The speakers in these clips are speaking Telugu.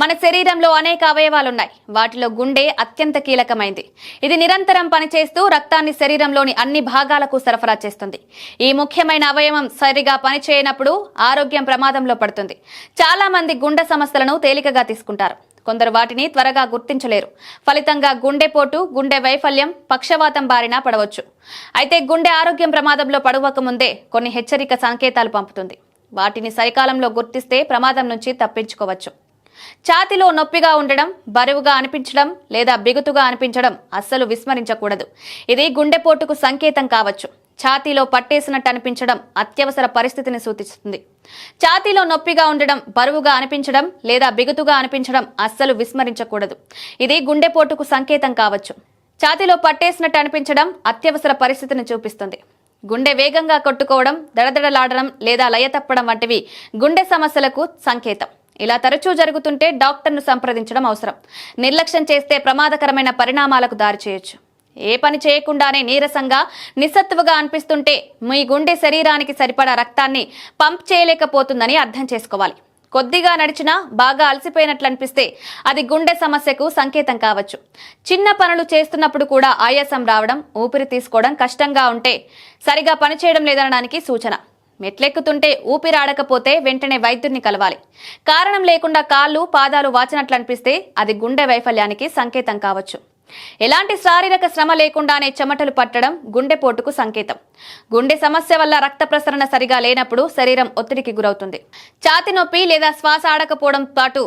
మన శరీరంలో అనేక అవయవాలున్నాయి. వాటిలో గుండె అత్యంత కీలకమైంది. ఇది నిరంతరం పనిచేస్తూ రక్తాన్ని శరీరంలోని అన్ని భాగాలకు సరఫరా చేస్తుంది. ఈ ముఖ్యమైన అవయవం సరిగా పనిచేయనప్పుడు ఆరోగ్యం ప్రమాదంలో పడుతుంది. చాలా మంది గుండె సమస్యలను తేలికగా తీసుకుంటారు. కొందరు వాటిని త్వరగా గుర్తించలేరు. ఫలితంగా గుండెపోటు, గుండె వైఫల్యం, పక్షవాతం బారిన పడవచ్చు. అయితే గుండె ఆరోగ్యం ప్రమాదంలో పడవక ముందే కొన్ని హెచ్చరిక సంకేతాలు పంపుతుంది. వాటిని సరికాలంలో గుర్తిస్తే ప్రమాదం నుంచి తప్పించుకోవచ్చు. ఛాతీలో నొప్పిగా ఉండడం, బరువుగా అనిపించడం లేదా బిగుతుగా అనిపించడం అస్సలు విస్మరించకూడదు. ఇది గుండెపోటుకు సంకేతం కావచ్చు. ఛాతీలో పట్టేసినట్టు అనిపించడం అత్యవసర పరిస్థితిని సూచిస్తుంది. ఛాతీలో నొప్పిగా ఉండడం, బరువుగా అనిపించడం లేదా బిగుతుగా అనిపించడం అస్సలు విస్మరించకూడదు. ఇది గుండెపోటుకు సంకేతం కావచ్చు. ఛాతీలో పట్టేసినట్టు అనిపించడం అత్యవసర పరిస్థితిని చూపిస్తుంది. గుండె వేగంగా కొట్టుకోవడం, దడదడలాడడం లేదా లయ తప్పడం వంటివి గుండె సమస్యలకు సంకేతం. ఇలా తరచూ జరుగుతుంటే డాక్టర్ను సంప్రదించడం అవసరం. నిర్లక్ష్యం చేస్తే ప్రమాదకరమైన పరిణామాలకు దారి చేయొచ్చు. ఏ పని చేయకుండానే నీరసంగా, నిస్సత్తువగా అనిపిస్తుంటే మీ గుండె శరీరానికి సరిపడా రక్తాన్ని పంప్ చేయలేకపోతుందని అర్థం చేసుకోవాలి. కొద్దిగా నడిచినా బాగా అలసిపోయినట్లు అనిపిస్తే అది గుండె సమస్యకు సంకేతం కావచ్చు. చిన్న పనులు చేస్తున్నప్పుడు కూడా ఆయాసం రావడం, ఊపిరి తీసుకోవడం కష్టంగా ఉంటే సరిగా పనిచేయడం లేదనడానికి సూచన. మెట్లెక్కుతుంటే ఊపిరి ఆడకపోతే వెంటనే వైద్యుడిని కలవాలి. కారణం లేకుండా కాళ్ళు, పాదాలు వాచినట్లు అనిపిస్తే అది గుండె వైఫల్యానికి సంకేతం కావచ్చు. ఎలాంటి శారీరక శ్రమ లేకుండానే చెమటలు పట్టడం గుండెపోటుకు సంకేతం. గుండె సమస్య వల్ల రక్త ప్రసరణ సరిగా లేనప్పుడు శరీరం ఒత్తిడికి గురవుతుంది. ఛాతీ నొప్పి లేదా శ్వాస ఆడకపోవడం పాటు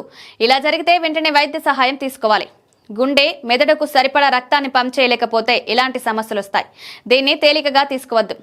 ఇలా జరిగితే వెంటనే వైద్య సహాయం తీసుకోవాలి. గుండె మెదడుకు సరిపడా రక్తాన్ని పంప్ చేయలేకపోతే ఇలాంటి సమస్యలు వస్తాయి. దీన్ని తేలికగా తీసుకోవద్దు.